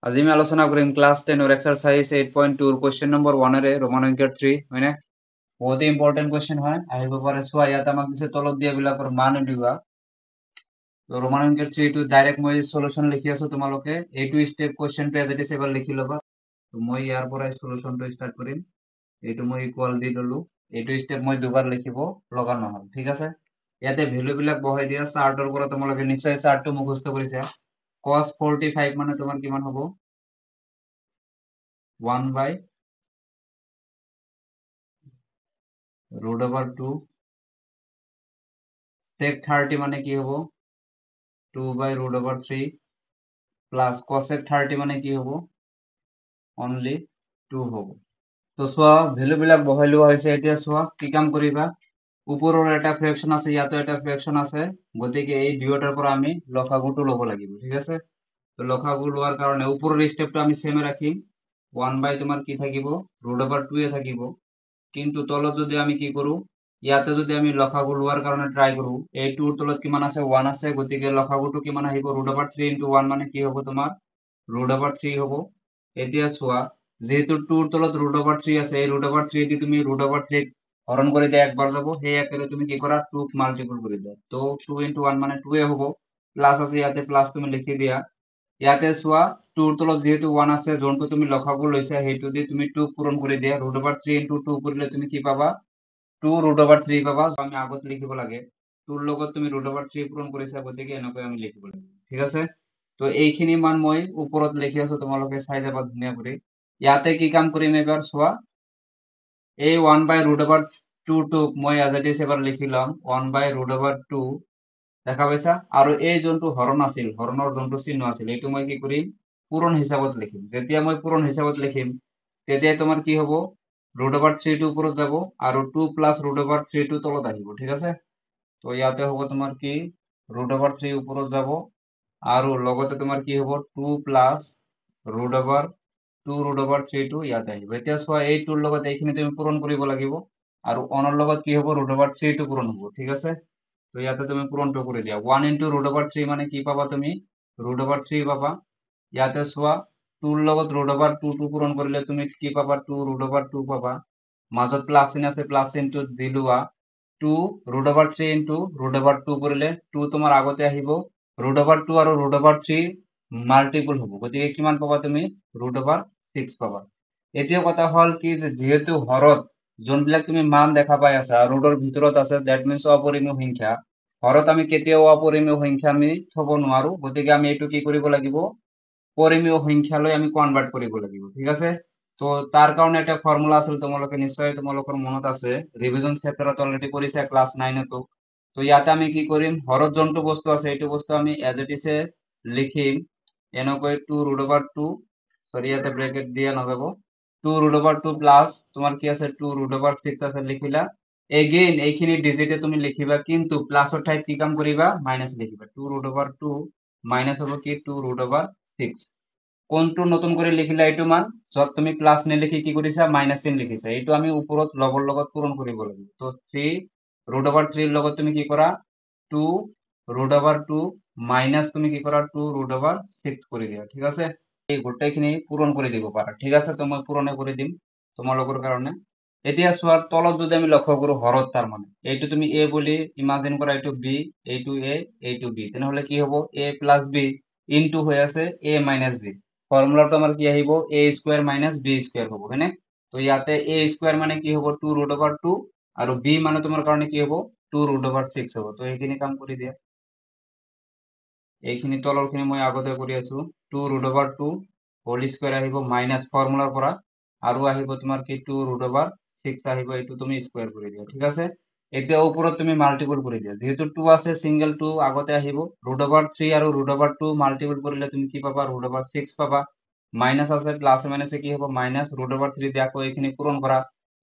আজি আমি আলোচনা কৰিম ক্লাছ 10 এক্সাৰসাইজ 8.2 কোৱেশ্চন নম্বৰ 1 ৰে ৰোমান অংকৰ 3 হয়নে বহুত ইম্পৰ্টেন্ট কোৱেশ্চন হয় আহিব পাৰে চোৱা ইয়াত আমাক দিছে তলত দিয়া বিলাকৰ মান উলিওৱা তো ৰোমান অংকৰ 3 টো ডাইৰেক্ট মই সলিউশন লিখি আছো তোমালোকে এইটো স্টেপ কোৱেশ্চন পেজ এটি এবাৰ লিখি লবা তো মই ইয়াৰ পৰা সলিউশনটো স্টাৰ্ট কৰিম এইটো মই ইকুয়াল দি ললো এইটো স্টেপ মই দুবাৰ লিখিব লগা নহয় ঠিক আছে ইয়াতে ভ্যালু বিলাক বহাই দিয়া চাৰ্টৰ পৰা তোমালোকে নিশ্চয় চাৰ্টটো মুখস্থ কৰিছা cos 45 মানে তোমাৰ কিমান হ'ব 1 by root over 2 sec 30 মানে কি হ'ব 2 by root over 3 plus cosec 30 মানে কি হ'ব only 2 হ'ব তো চোৱা ভ্যালু বিলাক বহাই লোৱা হৈছে এতিয়া চোৱা কি কাম কৰিবা ওপৰৰ এটা ফ্ৰেকশন আছে ইয়াতো এটা ফ্ৰেকশন আছে গতিকে এই দুয়োটাৰ পৰা আমি লসাগুটো ল'ব লাগিব ঠিক আছে তো লসাগু লোৱাৰ কাৰণে ওপৰৰ স্টেপটো আমি সেম ৰাখিম 1 by তোমাৰ কি থাকিব root over 2 এ থাকিব কিন্তু তলত যদি আমি কি কৰো ইয়াতে যদি আমি লসাগু লোৱাৰ কাৰণে ট্ৰাই কৰো এই 2 ৰ তলত কিমান আছে 1 আছে গতিকে লসাগুটো কিমান আহিব √3 * 1 মানে কি হ'ব তোমাৰ √3 হ'ব এতিয়া চোৱা যেহেতু 2 ৰ তলত √3 আছে এই √3 দি তুমি √3 হৰণ কৰি দিয়া একবাৰ যাব সেই একেৰে তুমি কি কৰা 2 ক মাল্টিপল কৰি দিয়া তো 2 * 1 মানে 2 এ হ'ব প্লাস আছে ইয়াতে প্লাস তুমি লিখি দিয়া ইয়াতে চোৱা 2 ৰ তলত যেহেতু 1 আছে যোনটো তুমি লসাগু লৈছা সেইটো দি তুমি 2 পূৰণ কৰি দিয়া √3 * 2 কৰিলে তুমি কি পাবা 2 √3 পাবা আমি আগত লিখিব লাগে 2 ৰ লগত তুমি √3 পূৰণ কৰিছা গতিকে এনেকৈ আমি লিখিব লাগিব ঠিক আছে তো এইখিনি মান মই ওপৰত লিখি আছো তোমালোকে চাই যাবা ধুনীয়া কৰি ইয়াতে কি কাম কৰিম এবাৰ চোৱা এই 1 by √2 টো মই as it is এবাৰ লিখি লম 1 by √2 দেখা পাইছা আৰু এই যোনটো হৰণ আছিল হৰণৰ যোনটো চিহ্ন আছিল এইটো মই কি কৰিম পূৰণ হিচাপত লিখিম যেতিয়া মই পূৰণ হিচাপত লিখিম তেতিয়া তোমাৰ কি হ'ব √3 টো উপৰত যাব আৰু 2 + √3 টো তলত আহিব ঠিক আছে তো ইয়াতে হ'ব তোমাৰ কি √3 উপৰত যাব আৰু লগতে তোমাৰ কি হ'ব 2 + √2 √3 টো ইয়াতে আহিব এতিয়া চোৱা এই 2 ৰ লগত এইখিনি তুমি পূৰণ কৰিব লাগিব আৰু 1 ৰ লগত কি হ'ব √3 টো পূৰণ হ'ব ঠিক আছে তো ইয়াতে তুমি পূৰণটো কৰি দিয়া 1 * √3 মানে কি পাবা তুমি √3 পাবা ইয়াতে চোৱা 2 ৰ লগত √2 টো পূৰণ কৰিলে তুমি কি পাবা 2 √2 পাবা মাজত প্লাস চিন আছে প্লাস চিনটো দি লোৱা 2 √3 * √2 কৰিলে 2 তোমাৰ আগতে আহিব √2 আৰু √3 মাল্টিপল হ'ব গতিকে কিমান পাবা তুমি √6 পাবা এতিয়া কথা হল কি যে যেহেতু হৰত যোনবিলাক তুমি মান দেখা পাই আছা ৰুটৰ ভিতৰত আছে দ্যাট মিন্স অপৰিমেয় সংখ্যা হৰত আমি কেতিয়াও অপৰিমেয় সংখ্যা আমি থব নোৱাৰো গতিকে আমি এইটো কি কৰিব লাগিব পৰিমেয় সংখ্যালৈ আমি কনভাৰ্ট কৰিব লাগিব ঠিক আছে তো তাৰ কাৰণে একটা ফৰ্মুলা আছে তোমালোকে নিশ্চয় তোমালোকৰ মনত আছে ৰিভিজন চ্যাপ্টাৰত অলৰেডি কৰিছা ক্লাস 9 তো তো ইয়াতে আমি কি কৰিম হৰত যোনটো বস্তু আছে এইটো বস্তু আমি এজ ইট ইজ লিখিম এনেকৈ 2 √2 সরি ইয়াতে ব্র্যাকেট দিয়া নযাব 2 √2 প্লাস তোমার কি আছে 2 √6 আছে লিখিলা এগেইন এইখিনি ডিজিটে তুমি লিখিবা কিন্তু প্লাসৰ ঠাইত কি কাম কৰিবা মাইনাস লিখিবা 2 √2 মাইনাস হ'ব কি 2 √6 কোনটো নতুন করে লিখিলা এইটো মান যত তুমি প্লাস নিলিখি কি কৰিছা মাইনাস চিন লিখিছা এইটো আমি ওপৰত লগৰ লগত পূৰণ কৰিব লাগিব তো 3 √3 ৰ লগত তুমি কি কৰা 2 √2 মাইনাস তুমি কি কৰা 2 √6 কৰি দিয়া ঠিক আছে এই গোটেইখিনি পূৰণ কৰি দিব পাৰা ঠিক আছে তো মই পূৰণে কৰি দিম তোমালোকৰ কাৰণে এতিয়া চোৱা তলত যদি আমি লক্ষ্য কৰো হৰত তাৰ মানে এইটো তুমি a বুলি ইমাজিন কৰা এইটো b এইটো a এইটো b তেনেহলে কি হ'ব a + b ইনটু হৈ আছে a - b ফর্মুলাটো আমাৰ কি আহিব a² - b² হ'ব হয়নে তো ইয়াতে a² মানে কি হ'ব 2 √2 আৰু b মানে তোমাৰ কাৰণে কি হ'ব 2 √6 হ'ব তো এইখিনি কাম কৰি দিয়া এইখিনি তলৰখিনি মই আগতে কৰি আছো 2 √2 হোল স্কয়াৰ আহিব মাইনাস ফৰ্মুলাৰ পৰা আৰু আহিব তোমাৰ কি 2 √6 আহিব এইটো তুমি স্কয়াৰ কৰি দিয়া ঠিক আছে এতিয়া ওপৰত তুমি মাল্টিপল কৰি দিয়া যেহেতু 2 আছে সিঙ্গেল 2 আগতে আহিব √3 আৰু √2 মাল্টিপল কৰিলে তুমি কি পাবা √6 পাবা মাইনাস আছে প্লাস মাইনাসে কি হ'ব মাইনাস √3 দিয়া আকৌ এইখিনি পূৰণ কৰা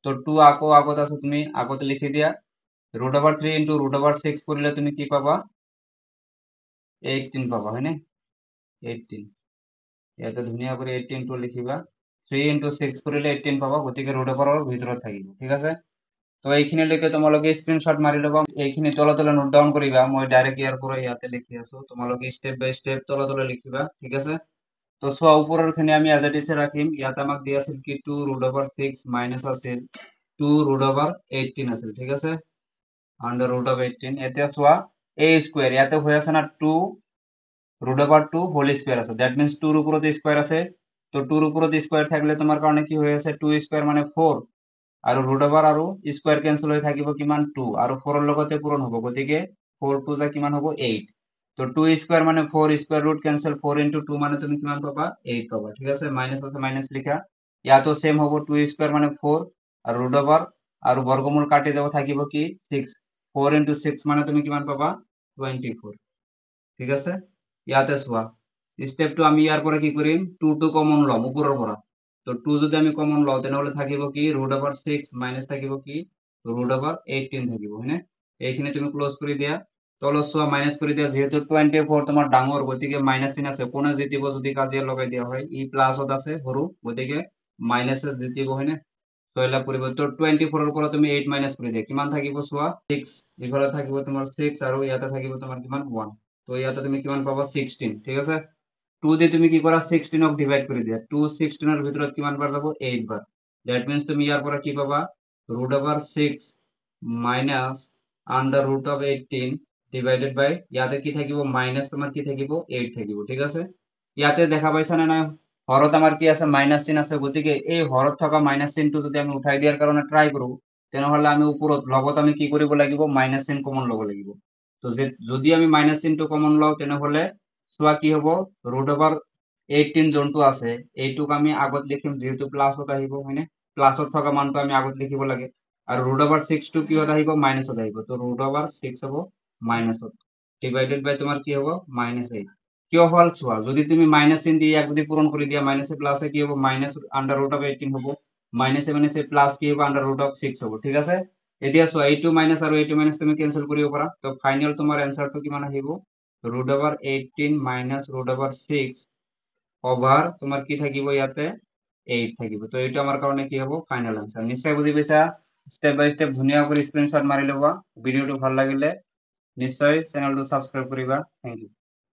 তো 2 আকৌ আগত আছে তুমি আগতে লিখি দিয়া √3 * √6 কৰিলে তুমি কি পাবা 18 পাবা হয়নে 18 ইয়াতে ধুনীয়া কৰি 18 টো লিখিবা 3 * 6 কৰিলে 18 পাবা গতিকে √ৰ ভিতৰত থাকিব ঠিক আছে তো এইখিনিলৈকে তোমালোকে স্ক্ৰিনশট মাৰি ল'বা এইখিনি তলে তলে নোট ডাউন কৰিবা মই ডাইৰেক্ট ইয়াৰ পৰা ইয়াতে লিখি আছো তোমালোকে স্টেপ বাই স্টেপ তলে তলে লিখিবা ঠিক আছে তো চোৱা ওপৰৰখিনি আমি এজ ইট ইজ ৰাখিম। ইয়াত আমাক দিয়া আছিল কি 2 ৰুট অভাৰ 6 মাইনাছ আছিল 2 ৰুট অভাৰ 18 আছিল, ঠিক আছে, আন্ডাৰ ৰুট অফ 18। এতিয়া চোৱা a স্কয়াৰ ইয়াতে হৈ আছে না 2 ৰুট অভাৰ 2 হোল স্কয়াৰ আছে, দ্যাট মিন্স 2 ৰ ওপৰত স্কয়াৰ আছে। তো 2 ৰ ওপৰত স্কয়াৰ থাকিলে তোমাৰ কাৰণে কি হৈ আছে 2 স্কয়াৰ মানে 4 আৰু ৰুট অভাৰ আৰু স্কয়াৰ কেনসেল হৈ থাকিব কিমান 2 আৰু 4 ৰ লগতে পূৰণ হ'ব, গতিকে 4 2 যা কিমান হ'ব 8। তো 2 স্কয়ার মানে 4 স্কয়ার রুট ক্যান্সেল 4 ইনটু 2 মানে তুমি কিমান পাবা 8 পাবা, ঠিক আছে, মাইনাস আছে মাইনাস লিখা। ইয়াতো সেম হ'ব 2 স্কয়ার মানে 4 আর রুট ওভার আর বর্গমূল কাটি যাব থাকিব কি 6, 4 ইনটু 6 মানে তুমি কিমান পাবা 24, ঠিক আছে। ইয়াতে চোৱা স্টেপটো আমি ইয়াৰ পৰা কি কৰিম 2 টো কমন লম ওপৰৰ পৰা। তো 2 যদি আমি কমন লওঁ তেনেহলে থাকিব কি ৰুট ওভাৰ 6 মাইনাস থাকিব কি ৰুট ওভাৰ 18 থাকিব, হয়নে। এইখিনি তুমি ক্লোজ কৰি দিয়া। তলত চোৱা মাইনাস কৰি দিয়া, যেহেতু 24 তোমাৰ ডাঙৰ গতিকে মাইনাস চিন আছে, কোনে জিতিব যদি কাজিয়া লগাই দিয়া হয়, ই প্লাসত আছে সৰু গতিকে মাইনাস জিতিব, হয়নে। তো এলা কৰিব। তো 24 ৰ পৰা তুমি 8 মাইনাস কৰি দিয়া, কিমান থাকিব চোৱা 6, ইফালে থাকিব তোমাৰ 6 আৰু ইয়াতে থাকিব তোমাৰ কিমান 1। তো ইয়াতে তুমি কিমান পাবা 16, ঠিক আছে। 2 দিয়ে তুমি কি কৰা 16 ক ডিভাইড কৰি দিয়া, 2 16 ৰ ভিতৰত কিমান বাৰ যাব 8 বাৰ, দ্যাট মিন্স তুমি ইয়াৰ পৰা কি পাবা root over 6 minus under root of 18 divided by ইয়াতে কি থাকিব মাইনাস তোমার কি থাকিব 8 থাকিব, ঠিক আছে। ইয়াতে দেখা পাইছা না নাই হৰত আমাৰ কি আছে মাইনাস চিন আছে, গতিকে এই হৰত থকা মাইনাস চিনটো যদি আমি উঠাই দিয়াৰ কাৰণে ট্ৰাই কৰো তেনেহলে আমি ওপৰত লগত আমি কি কৰিব লাগিব মাইনাস চিন কমন ল'ব লাগিব। তো যদি আমি মাইনাস চিনটো কমন লওঁ তেনেহলে চোৱা কি হ'ব ৰুট ওভার 18 যোনটো আছে এইটোক আমি আগত লিখিম, যেহেতু প্লাসত আহিব, হয়নে, প্লাসত থকা মানটো আমি আগত লিখিব লাগে। আর রুট ওভার 6 টু কি হতে আহিব মাইনাসত আহিব, তো রুট ওভার 6 হবো মাইনাসত ডিভাইডেড বাই তোমার কি হবো -8। কিয় হল চোৱা যদি তুমি মাইনাস চিন দিয়ে ইয়াক যদি পূৰণ কৰি দিয়া মাইনাসে প্লাসে কি হবো মাইনাস আন্ডার রুট অফ 18 হবো, মাইনাসে মাইনাসে প্লাস কি হবো আন্ডার রুট অফ 6 হবো, ঠিক আছে। এতিয়া চোৱা এইটো মাইনাস আৰু এইটো মাইনাস তুমি ক্যান্সেল কৰিব পাৰা। তো ফাইনাল তোমাৰ এনসাৰটো কিমান আহিব root over 18 minus root over 6 over তোমাৰ কি থাকিব ইয়াতে 8 থাকিব। তো এইটো আমাৰ কাৰণে কি হ'ব ফাইনাল আনসাৰ। নিশ্চয় বুজি পাইছা, স্টেপ বাই স্টেপ ধুনীয়া কৰি স্ক্ৰিনশ্বট মাৰি ল'বা। ভিডিঅ'টো ভাল লাগিলে নিশ্চয় চেনেলটো সাবস্ক্ৰাইব কৰিবা। Thank U.